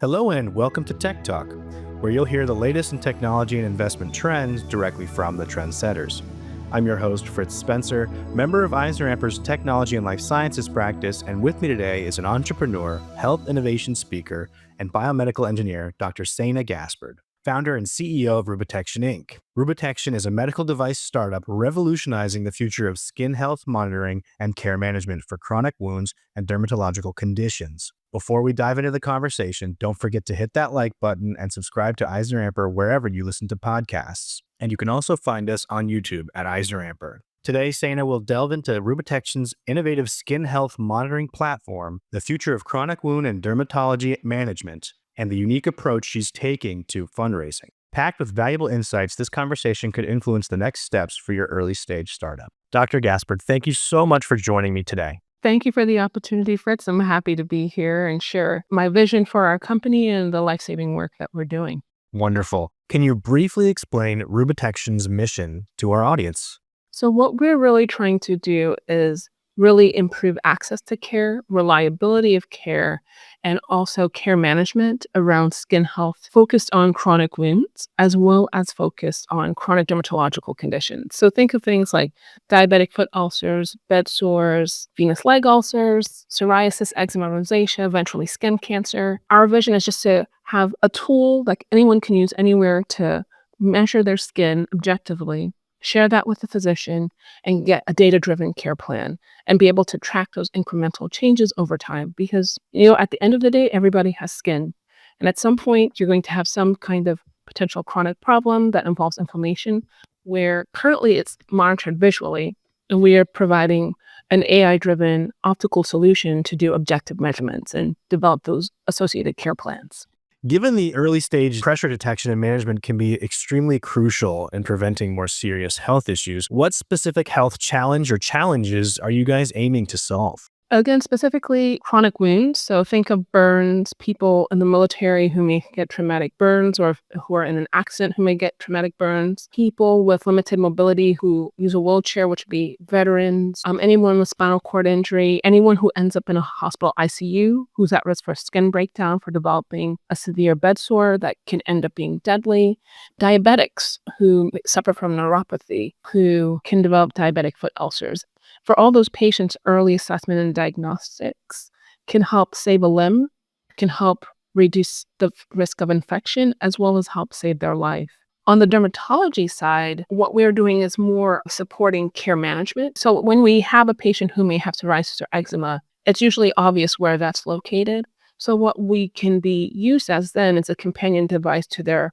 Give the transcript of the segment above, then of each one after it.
Hello and welcome to Tech Talk, where you'll hear the latest in technology and investment trends directly from the trendsetters. I'm your host, Fritz Spencer, member of EisnerAmper's Technology and Life Sciences practice, and with me today is an entrepreneur, health innovation speaker, and biomedical engineer, Dr. Sanna Gaspard, founder and CEO of Rubitection Inc. Rubitection is a medical device startup revolutionizing the future of skin health monitoring and care management for chronic wounds and dermatological conditions. Before we dive into the conversation, don't forget to hit that like button and subscribe to EisnerAmper wherever you listen to podcasts. And you can also find us on YouTube at EisnerAmper. Today, Sanna will delve into Rubitection's innovative skin health monitoring platform, the future of chronic wound and dermatology management, and the unique approach she's taking to fundraising. Packed with valuable insights, this conversation could influence the next steps for your early stage startup. Dr. Gaspard, thank you so much for joining me today. Thank you for the opportunity, Fritz. I'm happy to be here and share my vision for our company and the life-saving work that we're doing. Wonderful. Can you briefly explain Rubitection's mission to our audience? So what we're really trying to do is really improve access to care, reliability of care, and also care management around skin health, focused on chronic wounds, as well as focused on chronic dermatological conditions. So think of things like diabetic foot ulcers, bed sores, venous leg ulcers, psoriasis, eczema, rosacea, eventually skin cancer. Our vision is just to have a tool that anyone can use anywhere to measure their skin objectively, share that with the physician, and get a data-driven care plan and be able to track those incremental changes over time. Because, at the end of the day, everybody has skin. And at some point, you're going to have some kind of potential chronic problem that involves inflammation, where currently it's monitored visually, and we are providing an AI-driven optical solution to do objective measurements and develop those associated care plans. Given the early stage, pressure detection and management can be extremely crucial in preventing more serious health issues. What specific health challenge or challenges are you guys aiming to solve? Again, specifically chronic wounds. So think of burns, people in the military who may get traumatic burns, or who are in an accident who may get traumatic burns, people with limited mobility who use a wheelchair, which would be veterans, anyone with spinal cord injury, anyone who ends up in a hospital ICU who's at risk for skin breakdown, for developing a severe bed sore that can end up being deadly, diabetics who suffer from neuropathy, who can develop diabetic foot ulcers. For all those patients, early assessment and diagnostics can help save a limb, can help reduce the risk of infection, as well as help save their life. On the dermatology side, what we're doing is more supporting care management. So when we have a patient who may have psoriasis or eczema, it's usually obvious where that's located. So what we can be used as then is a companion device to their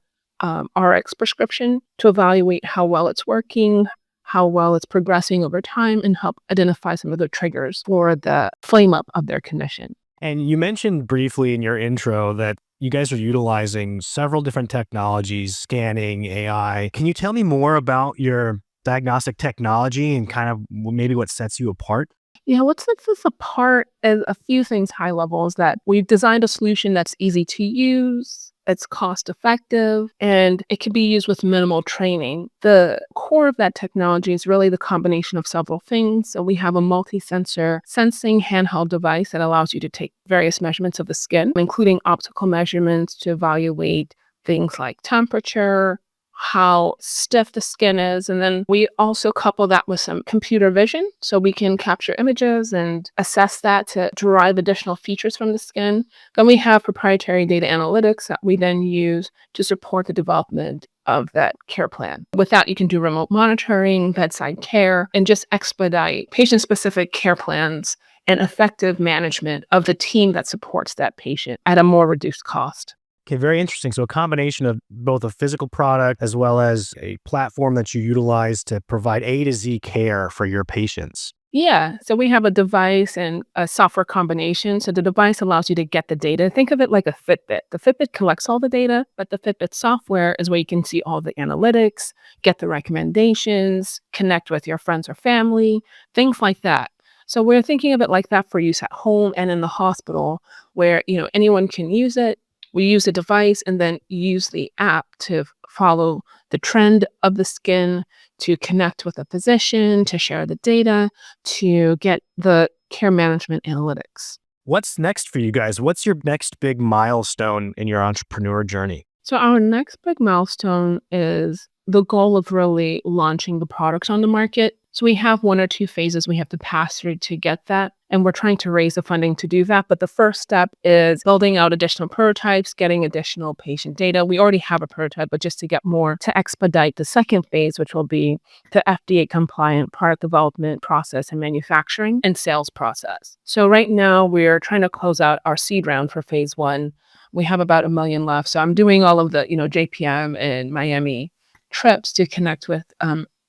RX prescription to evaluate how well it's working, how well it's progressing over time, and help identify some of the triggers for the flame up of their condition. And you mentioned briefly in your intro that you guys are utilizing several different technologies, scanning, AI. Can you tell me more about your diagnostic technology and kind of maybe what sets you apart? Yeah, what sets us apart is a few things high level is that we've designed a solution that's easy to use, it's cost effective, and it can be used with minimal training. The core of that technology is really the combination of several things. So we have a multi-sensor sensing handheld device that allows you to take various measurements of the skin, including optical measurements to evaluate things like temperature, how stiff the skin is. And then we also couple that with some computer vision, so we can capture images and assess that to derive additional features from the skin. Then we have proprietary data analytics that we then use to support the development of that care plan. With that, you can do remote monitoring, bedside care, and just expedite patient-specific care plans and effective management of the team that supports that patient at a more reduced cost. Okay, very interesting. So a combination of both a physical product as well as a platform that you utilize to provide A to Z care for your patients. Yeah, so we have a device and a software combination. So the device allows you to get the data. Think of it like a Fitbit. The Fitbit collects all the data, but the Fitbit software is where you can see all the analytics, get the recommendations, connect with your friends or family, things like that. So we're thinking of it like that for use at home and in the hospital, where anyone can use it. We use the device and then use the app to follow the trend of the skin, to connect with a physician, to share the data, to get the care management analytics. What's next for you guys? What's your next big milestone in your entrepreneur journey? So our next big milestone is the goal of really launching the products on the market. So we have one or two phases we have to pass through to get that. And we're trying to raise the funding to do that. But the first step is building out additional prototypes, getting additional patient data. We already have a prototype, but just to get more to expedite the second phase, which will be the FDA compliant product development process and manufacturing and sales process. So right now we're trying to close out our seed round for phase one. We have about $1 million left. So I'm doing all of the, JPM and Miami trips to connect with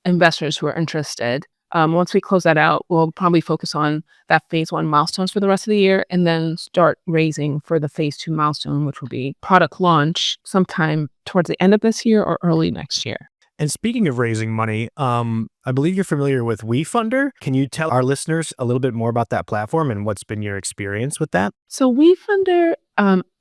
investors who are interested. Once we close that out, we'll probably focus on that phase one milestones for the rest of the year and then start raising for the phase two milestone, which will be product launch sometime towards the end of this year or early next year. And speaking of raising money, I believe you're familiar with WeFunder. Can you tell our listeners a little bit more about that platform and what's been your experience with that? So WeFunder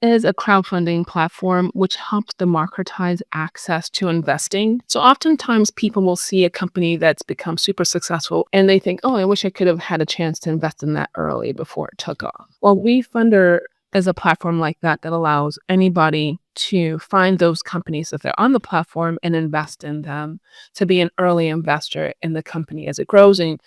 is a crowdfunding platform which helps democratize access to investing. So oftentimes people will see a company that's become super successful and they think, oh, I wish I could have had a chance to invest in that early before it took off. Well, WeFunder is a platform like that that allows anybody to find those companies if they're on the platform and invest in them, to be an early investor in the company as it grows. And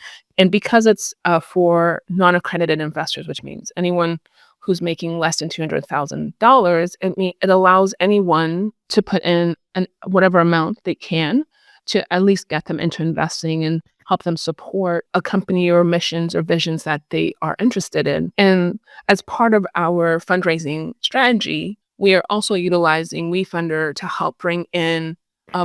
because it's for non-accredited investors, which means anyone who's making less than $200,000, it allows anyone to put in whatever amount they can to at least get them into investing and help them support a company or missions or visions that they are interested in. And as part of our fundraising strategy, we are also utilizing WeFunder to help bring in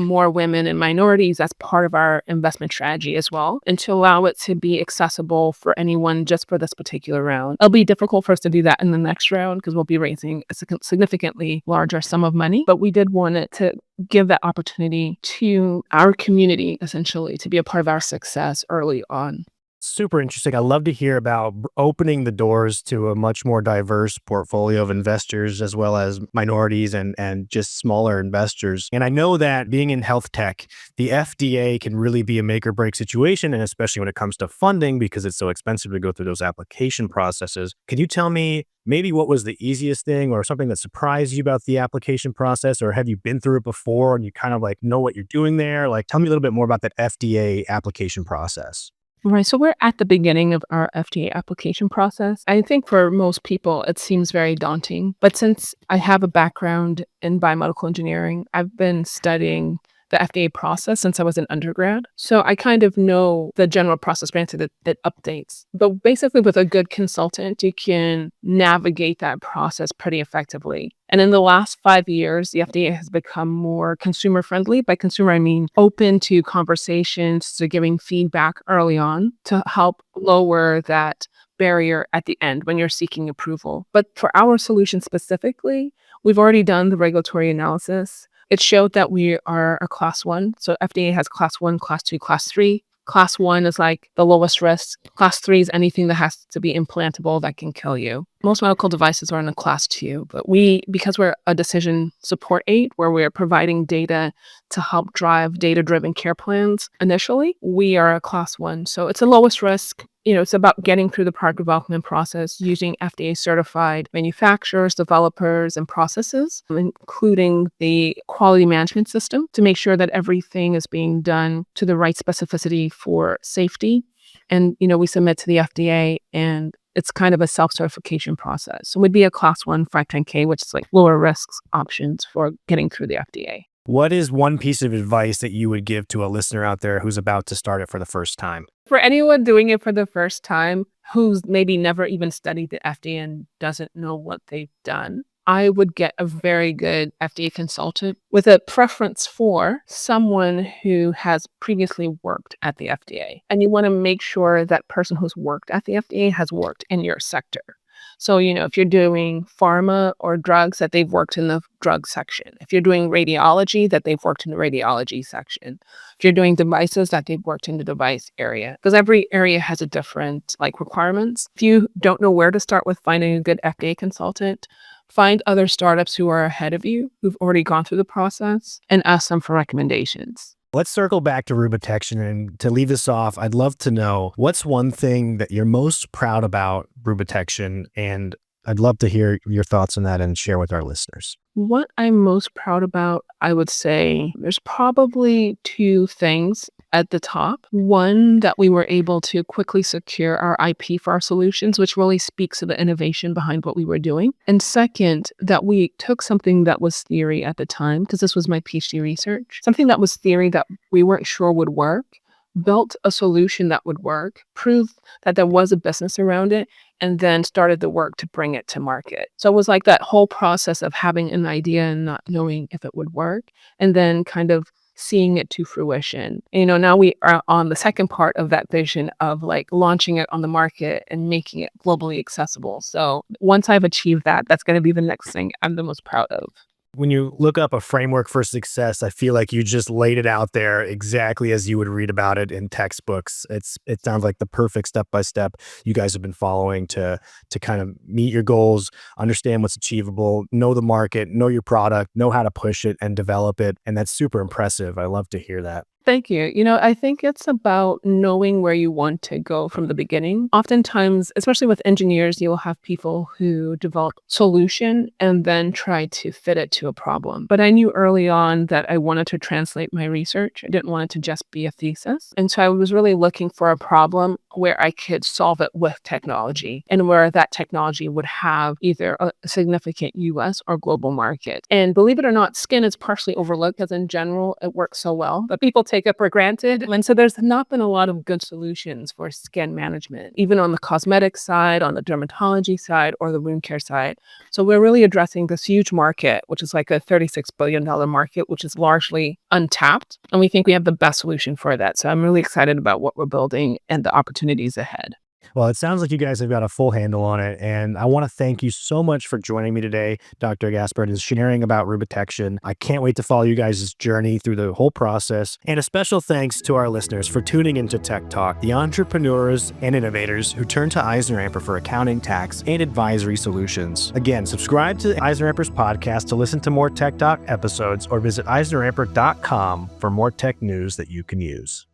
more women and minorities as part of our investment strategy as well, and to allow it to be accessible for anyone just for this particular round. It'll be difficult for us to do that in the next round because we'll be raising a significantly larger sum of money, but we did want it to give that opportunity to our community, essentially, to be a part of our success early on. Super interesting. I love to hear about opening the doors to a much more diverse portfolio of investors, as well as minorities and just smaller investors. And I know that being in health tech, the FDA can really be a make or break situation, and especially when it comes to funding, because it's so expensive to go through those application processes. Can you tell me maybe what was the easiest thing or something that surprised you about the application process, or have you been through it before and you kind of like know what you're doing there? Like, tell me a little bit more about that FDA application process. Right. So we're at the beginning of our FDA application process. I think for most people, it seems very daunting. But since I have a background in biomedical engineering, I've been studying the FDA process since I was an undergrad. So I kind of know the general process, granted that updates. But basically with a good consultant, you can navigate that process pretty effectively. And in the last 5 years, the FDA has become more consumer friendly. By consumer, I mean open to conversations, to giving feedback early on to help lower that barrier at the end when you're seeking approval. But for our solution specifically, we've already done the regulatory analysis. It showed that we are a class 1. So FDA has class 1, class 2, class 3. Class 1 is like the lowest risk. Class 3 is anything that has to be implantable that can kill you. Most medical devices are in a class 2, but because we're a decision support aid where we're providing data to help drive data-driven care plans initially, we are a class 1. So it's the lowest risk. It's about getting through the product development process using FDA certified manufacturers, developers, and processes, including the quality management system to make sure that everything is being done to the right specificity for safety. And, we submit to the FDA and it's kind of a self-certification process. So it would be a class 1 510K, which is like lower risks options for getting through the FDA. What is one piece of advice that you would give to a listener out there who's about to start it for the first time? For anyone doing it for the first time who's maybe never even studied the FDA and doesn't know what they've done, I would get a very good FDA consultant with a preference for someone who has previously worked at the FDA. And you want to make sure that person who's worked at the FDA has worked in your sector. So, if you're doing pharma or drugs, that they've worked in the drug section. If you're doing radiology, that they've worked in the radiology section. If you're doing devices, that they've worked in the device area. Because every area has a different requirements. If you don't know where to start with finding a good FDA consultant, find other startups who are ahead of you, who've already gone through the process, and ask them for recommendations. Let's circle back to Rubitection. And to leave this off, I'd love to know what's one thing that you're most proud about Rubitection, and I'd love to hear your thoughts on that and share with our listeners. What I'm most proud about, I would say there's probably two things at the top. One, that we were able to quickly secure our IP for our solutions, which really speaks to the innovation behind what we were doing. And second, that we took something that was theory at the time, because this was my PhD research, something that was theory that we weren't sure would work, built a solution that would work, proved that there was a business around it, and then started the work to bring it to market. So it was like that whole process of having an idea and not knowing if it would work, and then kind of seeing it to fruition. Now we are on the second part of that vision of like launching it on the market and making it globally accessible. So once I've achieved that, that's going to be the next thing I'm the most proud of. When you look up a framework for success, I feel like you just laid it out there exactly as you would read about it in textbooks. It sounds like the perfect step-by-step you guys have been following to kind of meet your goals, understand what's achievable, know the market, know your product, know how to push it and develop it. And that's super impressive. I love to hear that. Thank you. I think it's about knowing where you want to go from the beginning. Oftentimes, especially with engineers, you'll have people who develop solution and then try to fit it to a problem. But I knew early on that I wanted to translate my research. I didn't want it to just be a thesis. And so I was really looking for a problem where I could solve it with technology and where that technology would have either a significant US or global market. And believe it or not, skin is partially overlooked because in general, it works so well, but people take it for granted. And so there's not been a lot of good solutions for skin management, even on the cosmetic side, on the dermatology side, or the wound care side. So we're really addressing this huge market, which is like a $36 billion market, which is largely untapped. And we think we have the best solution for that. So I'm really excited about what we're building and the opportunities ahead. Well, it sounds like you guys have got a full handle on it. And I want to thank you so much for joining me today, Dr. Gaspard, and sharing about Rubitection. I can't wait to follow you guys' journey through the whole process. And a special thanks to our listeners for tuning into Tech Talk, the entrepreneurs and innovators who turn to EisnerAmper for accounting, tax, and advisory solutions. Again, subscribe to EisnerAmper's podcast to listen to more Tech Talk episodes or visit EisnerAmper.com for more tech news that you can use.